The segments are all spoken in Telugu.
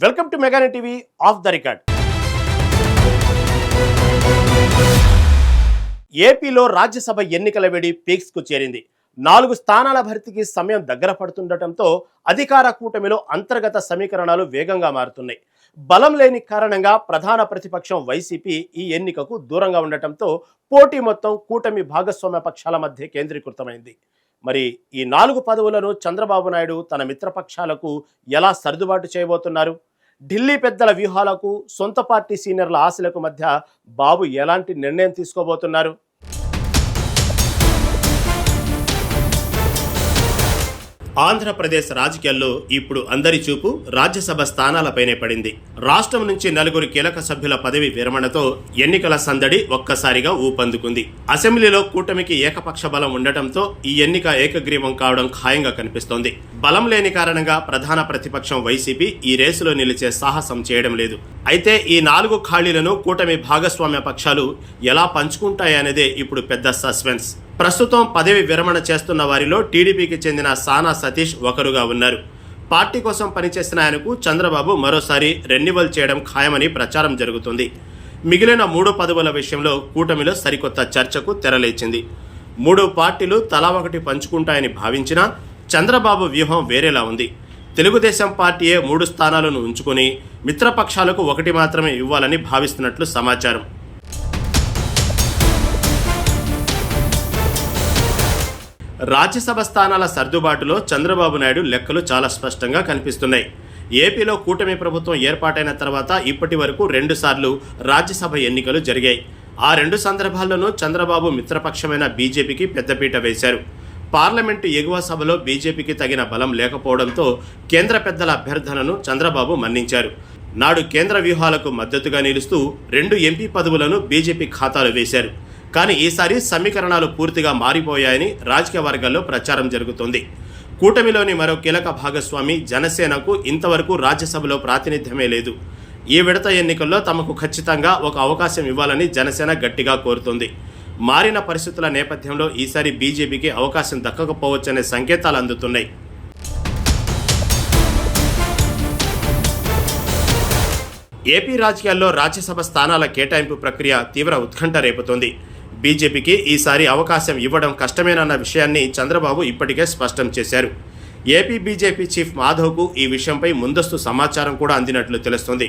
వెల్కమ్ టు మెగాని టీవీ ఆఫ్ ద రికార్డ్. ఏపీలో రాజ్యసభ ఎన్నికల వేడి పీక్స్ కు చేరింది. 4 స్థానాల భర్తీకి సమయం దగ్గర పడుతుండటంతో అధికార కూటమిలో అంతర్గత సమీకరణాలు వేగంగా మారుతున్నాయి. బలం లేని కారణంగా ప్రధాన ప్రతిపక్షం వైసీపీ ఈ ఎన్నికకు దూరంగా ఉండటంతో పోటీ మొత్తం కూటమి భాగస్వామ్య పక్షాల మధ్య కేంద్రీకృతమైంది. మరి ఈ 4 పదవులను చంద్రబాబు నాయుడు తన మిత్రపక్షాలకు ఎలా సర్దుబాటు చేయబోతున్నారు? ఢిల్లీ పెద్దల వ్యూహాలకు, సొంత పార్టీ సీనియర్ల ఆశలకు మధ్య బాబు ఎలాంటి నిర్ణయం తీసుకోబోతున్నారు? ఆంధ్రప్రదేశ్ రాజకీయాల్లో ఇప్పుడు అందరి చూపు రాజ్యసభ స్థానాలపైనే పడింది. రాష్ట్రం నుంచి 4 కీలక సభ్యుల పదవి విరమణతో ఎన్నికల సందడి ఒక్కసారిగా ఊపందుకుంది. అసెంబ్లీలో కూటమికి ఏకపక్ష బలం ఉండటంతో ఈ ఎన్నిక ఏకగ్రీవం కావడం ఖాయంగా కనిపిస్తోంది. బలం లేని కారణంగా ప్రధాన ప్రతిపక్షం వైసీపీ ఈ రేసులో నిలిచే సాహసం చేయడం లేదు. అయితే ఈ 4 ఖాళీలను కూటమి భాగస్వామ్య పక్షాలు ఎలా పంచుకుంటాయనేదే ఇప్పుడు పెద్ద సస్పెన్స్. ప్రస్తుతం పదవి విరమణ చేస్తున్న వారిలో టీడీపీకి చెందిన సానా సతీష్ ఒకరుగా ఉన్నారు. పార్టీ కోసం పనిచేసిన ఆయనకు చంద్రబాబు మరోసారి రెన్యువల్ చేయడం ఖాయమని ప్రచారం జరుగుతుంది. మిగిలిన 3 పదవుల విషయంలో కూటమిలో సరికొత్త చర్చకు తెరలేచింది. 3 పార్టీలు తలా ఒకటి పంచుకుంటాయని భావించినా చంద్రబాబు వ్యూహం వేరేలా ఉంది. తెలుగుదేశం పార్టీయే 3 స్థానాలను ఉంచుకొని మిత్రపక్షాలకు 1 మాత్రమే ఇవ్వాలని భావిస్తున్నట్లు సమాచారం. రాజ్యసభ స్థానాల సర్దుబాటులో చంద్రబాబు నాయుడు లెక్కలు చాలా స్పష్టంగా కనిపిస్తున్నాయి. ఏపీలో కూటమి ప్రభుత్వం ఏర్పాటైన తర్వాత ఇప్పటి వరకు 2 సార్లు రాజ్యసభ ఎన్నికలు జరిగాయి. ఆ 2 సందర్భాల్లోనూ చంద్రబాబు మిత్రపక్షమైన బీజేపీకి పెద్దపీట వేశారు. పార్లమెంటు ఎగువ సభలో బీజేపీకి తగిన బలం లేకపోవడంతో కేంద్ర పెద్దల అభ్యర్థనను చంద్రబాబు మన్నించారు. నాడు కేంద్ర వ్యూహాలకు మద్దతుగా నిలుస్తూ 2 ఎంపీ పదవులను బీజేపీ ఖాతాలో వేశారు. కానీ ఈసారి సమీకరణాలు పూర్తిగా మారిపోయాయని రాజకీయ వర్గాల్లో ప్రచారం జరుగుతోంది. కూటమిలోని మరో కీలక భాగస్వామి జనసేనకు ఇంతవరకు రాజ్యసభలో ప్రాతినిధ్యమే లేదు. ఈ విడత ఎన్నికల్లో తమకు ఖచ్చితంగా ఒక అవకాశం ఇవ్వాలని జనసేన గట్టిగా కోరుతోంది. మారిన పరిస్థితుల నేపథ్యంలో ఈసారి బీజేపీకి అవకాశం దక్కకపోవచ్చనే సంకేతాలు అందుతున్నాయి. ఏపీ రాజకీయాల్లో రాజ్యసభ స్థానాల కేటాయింపు ప్రక్రియ తీవ్ర ఉత్కంఠ రేపుతోంది. బీజేపీకి ఈసారి అవకాశం ఇవ్వడం కష్టమేనన్న విషయాన్ని చంద్రబాబు ఇప్పటికే స్పష్టం చేశారు. ఏపీ బీజేపీ చీఫ్ మాధవ్కు ఈ విషయంపై ముందస్తు సమాచారం కూడా అందినట్లు తెలుస్తోంది.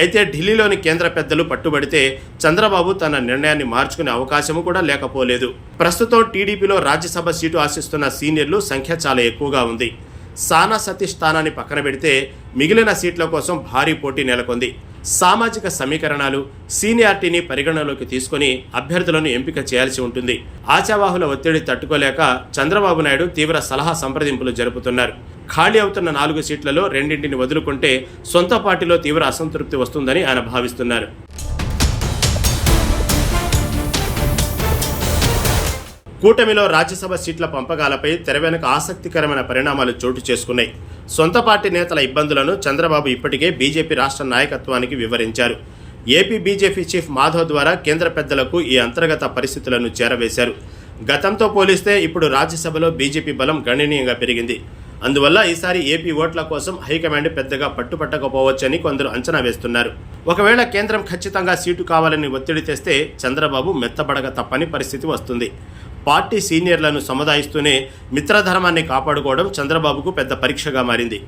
అయితే ఢిల్లీలోని కేంద్ర పెద్దలు పట్టుబడితే చంద్రబాబు తన నిర్ణయాన్ని మార్చుకునే అవకాశం కూడా లేకపోలేదు. ప్రస్తుతం టీడీపీలో రాజ్యసభ సీటు ఆశిస్తున్న సీనియర్లు సంఖ్య చాలా ఎక్కువగా ఉంది. సానా సతీష్ స్థానాన్ని పక్కన పెడితే మిగిలిన సీట్ల కోసం భారీ పోటీ నెలకొంది. సామాజిక సమీకరణాలు, సీనియారిటీని పరిగణలోకి తీసుకుని అభ్యర్థులను ఎంపిక చేయాల్సి ఉంటుంది. ఆశావాహుల ఒత్తిడి తట్టుకోలేక చంద్రబాబు నాయుడు తీవ్ర సలహా సంప్రదింపులు జరుపుతున్నారు. ఖాళీ అవుతున్న 4 సీట్లలో 2ంటిని వదులుకుంటే సొంత పార్టీలో తీవ్ర అసంతృప్తి వస్తుందని ఆయన భావిస్తున్నారు. కూటమిలో రాజ్యసభ సీట్ల పంపకాలపై తెర వెనుక ఆసక్తికరమైన పరిణామాలు చోటు చేసుకున్నాయి. సొంత పార్టీ నేతల ఇబ్బందులను చంద్రబాబు ఇప్పటికే బీజేపీ రాష్ట్ర నాయకత్వానికి వివరించారు. ఏపీ బీజేపీ చీఫ్ మాధవ్ ద్వారా కేంద్ర పెద్దలకు ఈ అంతర్గత పరిస్థితులను చేరవేశారు. గతంతో పోలిస్తే ఇప్పుడు రాజ్యసభలో బీజేపీ బలం గణనీయంగా పెరిగింది. అందువల్ల ఈసారి ఏపీ ఓట్ల కోసం హైకమాండ్ పెద్దగా పట్టుపట్టకపోవచ్చని కొందరు అంచనా వేస్తున్నారు. ఒకవేళ కేంద్రం ఖచ్చితంగా సీటు కావాలని ఒత్తిడి తెస్తే చంద్రబాబు మెత్తబడక తప్పని పరిస్థితి వస్తుంది. పార్టీ సీనియర్లను సముదాయిస్తూనే మిత్రధర్మాన్ని కాపాడుకోవడం చంద్రబాబుకు పెద్ద పరీక్షగా మారింది.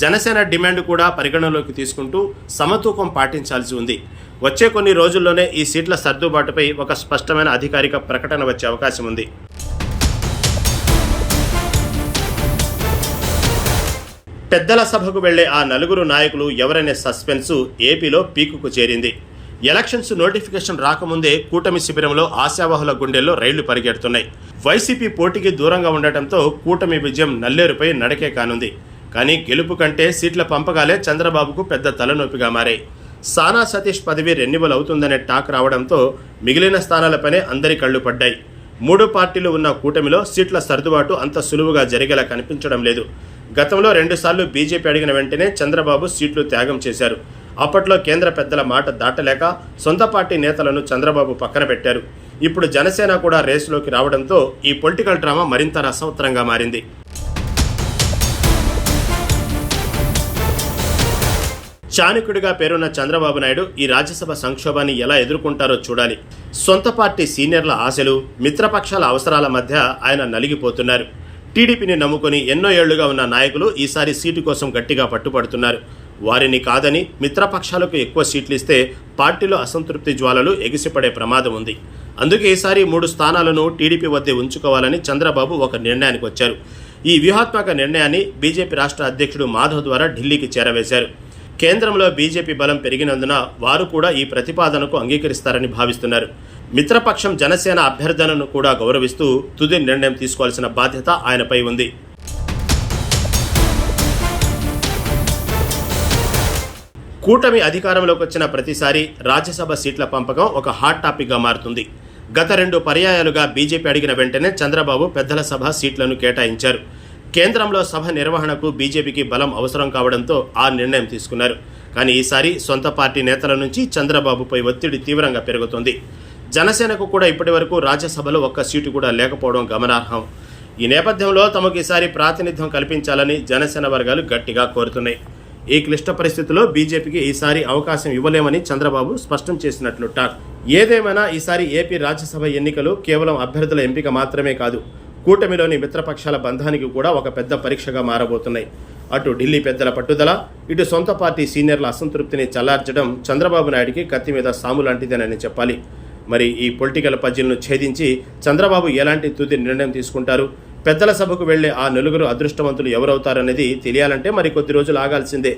జనసేన డిమాండ్ కూడా పరిగణలోకి తీసుకుంటూ సమతూకం పాటించాల్సి ఉంది. వచ్చే కొన్ని రోజుల్లోనే ఈ సీట్ల సర్దుబాటుపై ఒక స్పష్టమైన అధికారిక ప్రకటన వచ్చే అవకాశం ఉంది. పెద్దల సభకు వెళ్లే ఆ 4 నాయకులు ఎవరనే సస్పెన్సు ఏపీలో పీకుకు చేరింది. ఎలక్షన్స్ నోటిఫికేషన్ రాకముందే కూటమి శిబిరంలో ఆశావాహుల గుండెల్లో రైళ్లు పరిగెడుతున్నాయి. వైసీపీ పోటీకి దూరంగా ఉండటంతో కూటమి విజయం నల్లేరుపై నడకే కానుంది. కానీ గెలుపు కంటే సీట్ల పంపకాలే చంద్రబాబుకు పెద్ద తలనొప్పిగా మారాయి. సానా సతీష్ పదవి రెన్యువల్ అవుతుందనే టాక్ రావడంతో మిగిలిన స్థానాలపైనే అందరి కళ్లు పడ్డాయి. 3 పార్టీలు ఉన్న కూటమిలో సీట్ల సర్దుబాటు అంత సులువుగా జరిగేలా కనిపించడం లేదు. గతంలో 2 సార్లు బీజేపీ అడిగిన వెంటనే చంద్రబాబు సీట్లు త్యాగం చేశారు. అప్పట్లో కేంద్ర పెద్దల మాట దాటలేక సొంత పార్టీ నేతలను చంద్రబాబు పక్కన పెట్టారు. ఇప్పుడు జనసేన కూడా రేసులోకి రావడంతో ఈ పొలిటికల్ డ్రామా మరింత రసవత్తరంగా మారింది. చాణక్యుడిగా పేరున్న చంద్రబాబు నాయుడు ఈ రాజ్యసభ సంక్షోభాన్ని ఎలా ఎదుర్కొంటారో చూడాలి. సొంత పార్టీ సీనియర్ల ఆశలు, మిత్రపక్షాల అవసరాల మధ్య ఆయన నలిగిపోతున్నారు. టీడీపీని నమ్ముకొని ఎన్నో ఏళ్లుగా ఉన్న నాయకులు ఈసారి సీటు కోసం గట్టిగా పట్టుపడుతున్నారు. వారిని కాదని మిత్రపక్షాలకు ఎక్కువ సీట్లు ఇస్తే పార్టీలో అసంతృప్తి జ్వాలలు ఎగిసిపడే ప్రమాదం ఉంది. అందుకే ఈసారి 3 స్థానాలను టీడీపీ వద్దే ఉంచుకోవాలని చంద్రబాబు ఒక నిర్ణయానికి వచ్చారు. ఈ వ్యూహాత్మక నిర్ణయాన్ని బీజేపీ రాష్ట్ర అధ్యక్షుడు మాధవ్ ద్వారా ఢిల్లీకి చేరవేశారు. కేంద్రంలో బీజేపీ బలం పెరిగినందున వారు కూడా ఈ ప్రతిపాదనకు అంగీకరిస్తారని భావిస్తున్నారు. మిత్రపక్షం జనసేన అభ్యర్థనను కూడా గౌరవిస్తూ తుది నిర్ణయం తీసుకోవాల్సిన బాధ్యత ఆయనపై ఉంది. కూటమి అధికారంలోకి వచ్చిన ప్రతిసారి రాజ్యసభ సీట్ల పంపకం ఒక హాట్ టాపిక్గా మారుతుంది. గత 2 పర్యాయాలుగా బీజేపీ అడిగిన వెంటనే చంద్రబాబు పెద్దల సభ సీట్లను కేటాయించారు. కేంద్రంలో సభ నిర్వహణకు బీజేపీకి బలం అవసరం కావడంతో ఆ నిర్ణయం తీసుకున్నారు. కానీ ఈసారి సొంత పార్టీ నేతల నుంచి చంద్రబాబుపై ఒత్తిడి తీవ్రంగా పెరుగుతోంది. జనసేనకు కూడా ఇప్పటివరకు రాజ్యసభలో ఒక్క సీటు కూడా లేకపోవడం గమనార్హం. ఈ నేపథ్యంలో తమకు ఈసారి ప్రాతినిధ్యం కల్పించాలని జనసేన వర్గాలు గట్టిగా కోరుతున్నాయి. ఈ క్లిష్ట పరిస్థితుల్లో బీజేపీకి ఈసారి అవకాశం ఇవ్వలేమని చంద్రబాబు స్పష్టం చేసినట్లు టాక్. ఏదేమైనా ఈసారి ఏపీ రాజ్యసభ ఎన్నికలు కేవలం అభ్యర్థుల ఎంపిక మాత్రమే కాదు, కూటమిలోని మిత్రపక్షాల బంధానికి కూడా ఒక పెద్ద పరీక్షగా మారబోతున్నాయి. అటు ఢిల్లీ పెద్దల పట్టుదల, ఇటు సొంత పార్టీ సీనియర్ల అసంతృప్తిని చల్లార్చడం చంద్రబాబు నాయుడికి కత్తి మీద సాము లాంటిదేనని చెప్పాలి. మరి ఈ పొలిటికల్ పజిల్ను ఛేదించి చంద్రబాబు ఎలాంటి తుది నిర్ణయం తీసుకుంటారు? పెద్దల సభకు వెళ్లే ఆ 4 అదృష్టవంతులు ఎవరవుతారనేది తెలియాలంటే మరి కొద్ది రోజులు ఆగాల్సిందే.